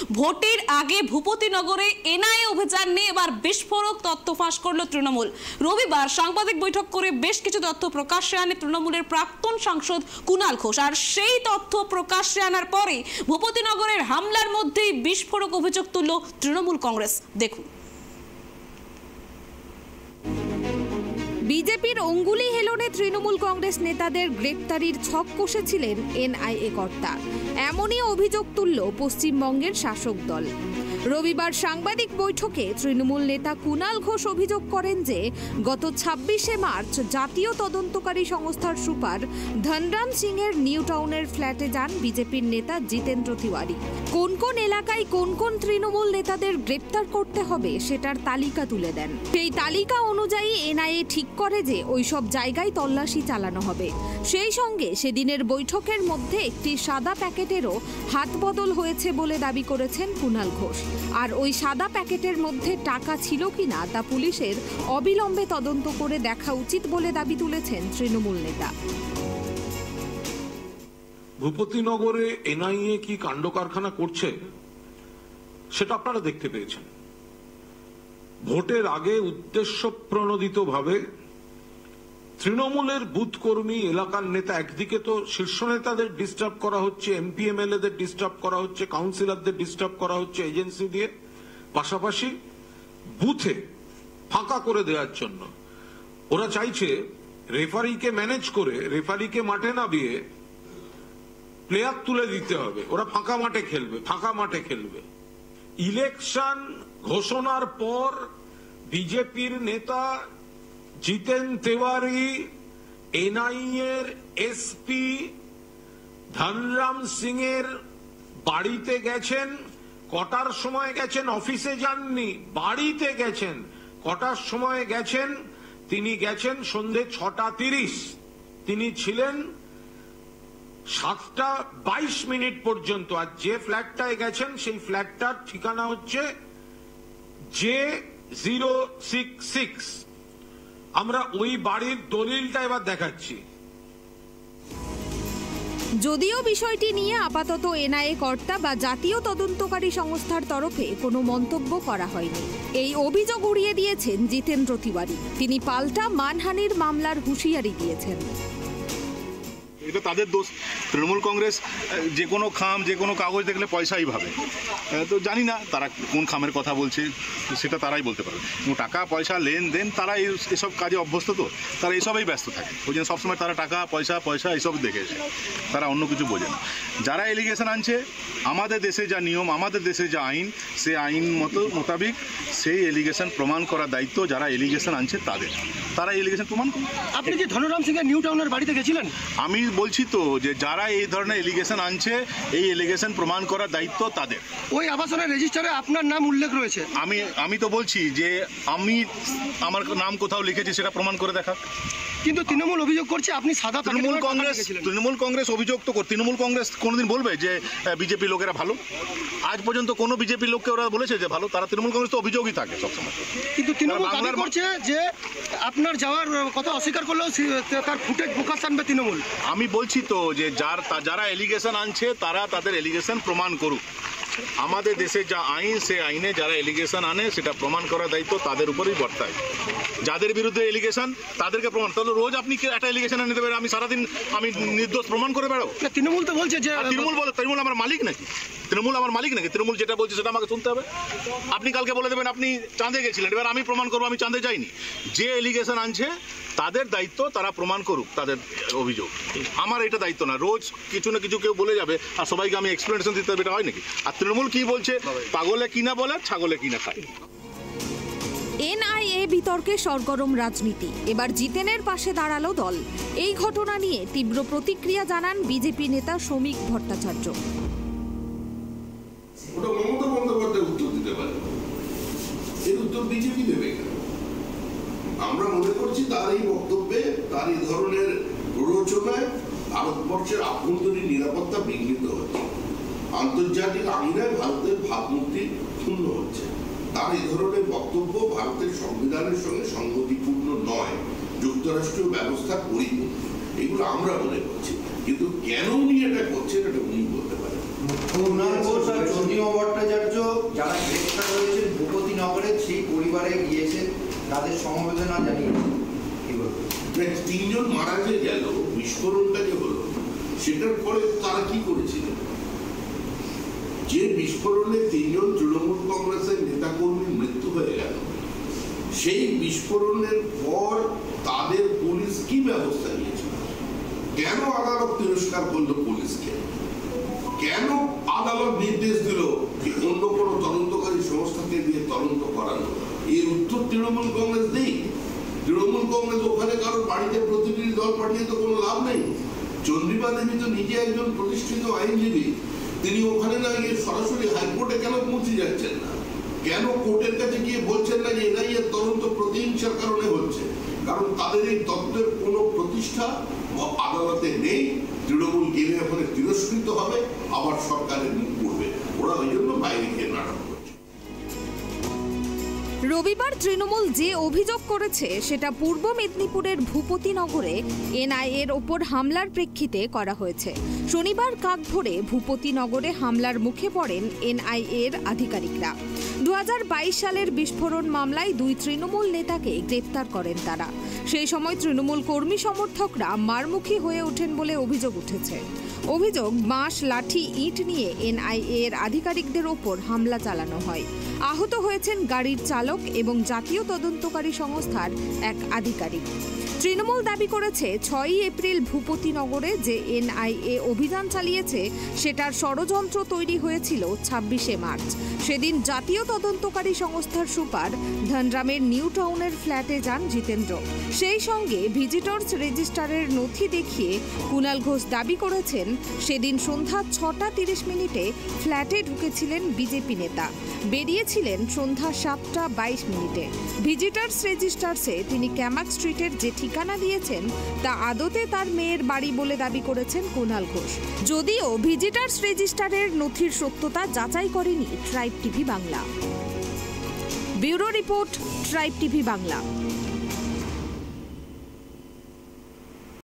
ভোটের আগে ভূপতিনগরে এনআইএ অভিযান নিয়ে এবার বিস্ফোরক তথ্য ফাঁস করলো তৃণমূল। রবিবার সাংবাদিক বৈঠক করে বেশ কিছু তথ্য প্রকাশ্যে আনে তৃণমূলের প্রাক্তন সাংসদ কুণাল ঘোষ। আর সেই তথ্য প্রকাশ্যে আনার পরে ভূপতিনগরের হামলার মধ্যেই বিস্ফোরক অভিযোগ তুলল তৃণমূল কংগ্রেস। দেখুন, বিজেপির অঙ্গুলি হেলনে তৃণমূল কংগ্রেস নেতাদের গ্রেপ্তারির ছক কষেছিলেন এনআইএ কর্তা, এমনই অভিযোগ তুলল পশ্চিমবঙ্গের শাসক দল। রবিবার সাংবাদিক বৈঠকে তৃণমূল নেতা কুণাল ঘোষ অভিযোগ করেন যে গত ২৬শে মার্চ জাতীয় তদন্তকারী সংস্থার সুপার ধনরাম সিং এর নিউ টাউনের ফ্ল্যাটে যান বিজেপির নেতা জিতেন্দ্র তিওয়ারি। কোন কোন এলাকায় কোন কোন তৃণমূল নেতাদের গ্রেপ্তার করতে হবে সেটার তালিকা তুলে দেন। সেই তালিকা অনুযায়ী এনআইএ ঠিক করে যে ওইসব জায়গায় তল্লাশি চালানো হবে। সেই সঙ্গে সেদিনের বৈঠকের মধ্যে একটি সাদা প্যাকেটেরও হাত বদল হয়েছে বলে দাবি করেছেন কুণাল ঘোষ। আর ওই সাদা প্যাকেটের মধ্যে টাকা ছিল কিনা তা পুলিশের অবিলম্বে তদন্ত করে দেখা উচিত বলে দাবি তুলেছেন তৃণমূল নেতা। ভূপতিনগরে এনআইএ কি কাণ্ড কারখানা করছে সেটা আপনারা দেখতে পেয়েছেন। ভোটের আগে উদ্দেশ্য প্রণোদিতভাবে তৃণমূলের বুথ কর্মী, এলাকার নেতা, একদিকে তো শীর্ষ নেতাদের ডিস্টার্ব করা হচ্ছে, এমপি এমএলএদের ডিস্টার্ব করা হচ্ছে, কাউন্সিলরদের ডিস্টার্ব করা হচ্ছে এজেন্সি দিয়ে, পাশাপাশি বুথে ফাঁকা করে দেওয়ার জন্য ওরা চাইছে রেফারিকে ম্যানেজ করে, রেফারিকে মাঠে নামিয়ে প্লেয়ার তুলে দিতে হবে, ওরা ফাঁকা মাঠে খেলবে। ইলেকশন ঘোষণার পর বিজেপির নেতা জিতেন তিওয়ারি এনআইএর এসপি ধনরাম সিং এর বাড়িতে গেছেন। কটার সময় গেছেন? অফিসে যাননি, বাড়িতে গেছেন। কটার সময় গেছেন? তিনি গেছেন সন্ধে 6:30। তিনি ছিলেন 7:22 পর্যন্ত। আর যে ফ্ল্যাটটায় গেছেন সেই ফ্ল্যাটটার ঠিকানা হচ্ছে J066। আমরা ওই বাড়ির দলিলটা এবার দেখাচ্ছি। যদিও বিষয়টি নিয়ে আপাতত এনআইএ কর্তা বা জাতীয় তদন্তকারী সংস্থার তরফে কোনো মন্তব্য করা হয়নি। এই অভিযোগ উড়িয়ে দিয়েছেন জিতেন্দ্র তিওয়ারি। তিনি পাল্টা মানহানির মামলার হুঁশিয়ারি দিয়েছেন। এটা তাদের দোষ। তৃণমূল কংগ্রেস যে কোনো খাম, যে কোনো কাগজ দেখলে পয়সাই ভাবে। তো জানি না তারা কোন খামের কথা বলছে, সেটা তারাই বলতে পারবে। টাকা পয়সা লেনদেন, তারা এসব কাজে অভ্যস্ত, তো তারা এসবেই ব্যস্ত থাকে। ওই জন্য সবসময় তারা টাকা পয়সা এসব দেখেছে, তারা অন্য কিছু বোঝে না। যারা এলিগেশন আনছে, আমাদের দেশে যা নিয়ম, আমাদের দেশে যা আইন, সে আইন মোতাবিক সেই এলিগেশন প্রমাণ করার দায়িত্ব যারা এলিগেশন আনছে তাদের। তারা এলিগেশন প্রমাণ করবে। আপনি কি ধনরাম সিং এর নিউ টাউনের বাড়িতে গেছিলেন? আমি বলছি তো যে যারা এই ধরনের এলিগেশন আনছে, এই এলিগেশন প্রমাণ করার দায়িত্ব তাদের। ওই আবাসনের রেজিস্টারে আপনার নাম উল্লেখ রয়েছে। আমি তো বলছি যে আমার নাম কোথাও লিখেছি, সেটা প্রমাণ করে দেখা। কিন্তু তৃণমূল অভিযোগ করছে আপনি সাদা তৃণমূল কংগ্রেস অভিযোগ তো তৃণমূল কংগ্রেস কোনোদিন বলবে যে বিজেপি লোকেরা ভালো? আজ পর্যন্ত কোনো বিজেপি লোককে ওরা বলেছে যে ভালো? তারা তৃণমূল কংগ্রেস তো অভিযোগই থাকে সবসময়। কিন্তু তৃণমূল দাবি করছে যে আপনার যাওয়ার কথা অস্বীকার করলেও তার ফুটেজ প্রকাশ আনবে তৃণমূল। আমি বলছি তো যে যারা এলিগেশন আনছে তারা তাদের এলিগেশন প্রমাণ করুক। আমাদের দেশে যা আইন, সে আইনে যারা এলিগেশন আনে সেটা প্রমাণ করার দায়িত্ব তাদের উপরেই বর্তায়। যাদের বিরুদ্ধে এলিগেশন তাদেরকে প্রমাণ। তাহলে রোজ আপনি কি একটা এলিগেশন এনে দেবেন, আমি সারাদিন আমি নির্দোষ প্রমাণ করে বেড়াবো? তৃণমূল তো বলছে যে তৃণমূল আমার মালিক নাকি? তৃণমূল যেটা বলছে সেটা আমাকে শুনতে হবে। আপনি কালকে বলে দেবেন আপনি চাঁদে গেছিলেন, এবার আমি প্রমাণ করবো আমি চাঁদে যাইনি। যে এলিগেশন আনছে তাদের দায়িত্ব, তারা প্রমাণ করুক তাদের অভিযোগ। আমার এটা দায়িত্ব না। রোজ কিছু না কিছু কেউ বলে যাবে আর সবাইকে আমি এক্সপ্লেনেশন দিতে হবে, এটা হয় নাকি? আর তৃণমূল কি বলছে? পাগলে কিনা বলে, ছাগলে কিনা খায়। এনআইএ বিতর্কে সরগরম রাজনীতি। এবার জিতেনের পাশে দাঁড়ালো দল। এই ঘটনা নিয়ে তীব্র প্রতিক্রিয়া জানান বিজেপি নেতা শ্রমিক ভট্টাচার্য। মমতা বন্দ্যোপাধ্যায় উত্তর দিতে পারে, এর উত্তর বিজেপি দেবে কেন? আমরা মনে করছি তার এই বক্তব্যে, তার এই ধরনের প্ররোচনায় ভারতবর্ষের আভ্যন্তরীণ নিরাপত্তা বিঘ্নিত হচ্ছে, আন্তর্জাতিক আঙিনায় ভারতের ভাবমূর্তি ক্ষুণ্ণ হচ্ছে। তার এই ধরনের বক্তব্য ভারতের সংবিধানের সঙ্গে সংগতিপূর্ণ নয়, যুক্তরাষ্ট্রীয় ব্যবস্থার পরিপন্থী, এগুলো আমরা মনে করছি। কিন্তু কেন উনি এটা করছেন এটা উনি বলতে পারেন। ভট্টাচার্য যারা গ্রেপ্তার হয়েছেন ভূপতিনগরের সেই পরিবারে গিয়েছেন, তাদের সমবেদনা জানিয়েছেন, কি বলবেন? 3 জন মারা যে গেল, বিস্ফোরণটা যে হলো, সেটার পরে তারা কি করেছিলেন? যে বিস্ফোরণে 3 জন তৃণমূল কংগ্রেসের নেতাকর্মীর মৃত্যু হয়ে গেল, সেই বিস্ফোরণের পর তাদের পুলিশ কি ব্যবস্থা নিয়েছিল? কেন আদালত তিরস্কার করলো পুলিশকে? কেন আদালত নির্দেশ দিল যে অন্য কোনো তদন্তকারী সংস্থাকে দিয়ে তদন্ত করানো? এর উত্তর তৃণমূল কংগ্রেস নেই। তৃণমূল কংগ্রেস ওখানে কারোর বাড়িতে প্রতিনিধি দল পাঠিয়ে তো কোনো লাভ নেই। চন্দ্রিমা দেবী তো নিজে একজন প্রতিষ্ঠিত আইনজীবী, তিনি ওখানে না গিয়ে সরাসরি হাইকোর্টে কেন পৌঁছে যাচ্ছেন না? কেন কোর্টের কাছে গিয়ে বলছেন না যে এনআইএ তদন্ত প্রতিহিংসার কারণে হচ্ছে? কারণ তাদের এই তত্ত্বের কোনো প্রতিষ্ঠা আদালতে নেই। তৃণমূল গেলে ওখানে তিরস্কৃত হবে, আবার সরকারের মুখ পড়বে। ওরা ওই জন্য বাইরে গিয়ে নাটক করছে। রবিবার তৃণমূল যে অভিযোগ করেছে সেটা পূর্ব মেদিনীপুরের ভূপতিনগরে এনআইএর ওপর হামলার প্রেক্ষিতে করা হয়েছে। শনিবার কাকভোরে ভূপতিনগরে হামলার মুখে পড়েন এনআইএর আধিকারিকরা। 2022 সালের বিস্ফোরণ মামলায় 2 তৃণমূল নেতাকে গ্রেপ্তার করেন তারা। সেই সময় তৃণমূল কর্মী সমর্থকরা মারমুখী হয়ে ওঠেন বলে অভিযোগ উঠেছে। অভিযোগ, বাঁশ, লাঠি, ইট নিয়ে এনআইএর আধিকারিকদের ওপর হামলা চালানো হয়। আহত হয়েছেন গাড়ির চালক এবং জাতীয় তদন্তকারী সংস্থার এক আধিকারিক। তৃণমূল দাবি করেছে 6ই এপ্রিল ভূপতিনগরে যে এনআইএ অভিযান চালিয়েছে সেটার ষড়যন্ত্র তৈরি হয়েছিল 26শে মার্চ। সেদিন জাতীয় তদন্তকারী সংস্থার সুপার ধনরামের নিউ টাউনের ফ্ল্যাটে যান জিতেন্দ্র। সেই সঙ্গে ভিজিটর্স রেজিস্টারের নথি দেখিয়ে কুণাল ঘোষ দাবি করেছেন সেদিন সন্ধ্যা 6টা 30 মিনিটে ফ্ল্যাটে ঢুকেছিলেন বিজেপি নেতা, বেরিয়েছিলেন সন্ধ্যা 7টা 22 মিনিটে। ভিজিটর্স রেজিস্টার্সে তিনি ক্যামাক স্ট্রিটের যে ঠিকানা দিয়েছেন তা আদতে তার মেয়ের বাড়ি বলে দাবি করেছেন কুণাল ঘোষ। যদিও ভিজিটর্স রেজিস্টারের নথির সত্যতা যাচাই করেনি tribe TV Bangla. Bureau report, tribe TV Bangla.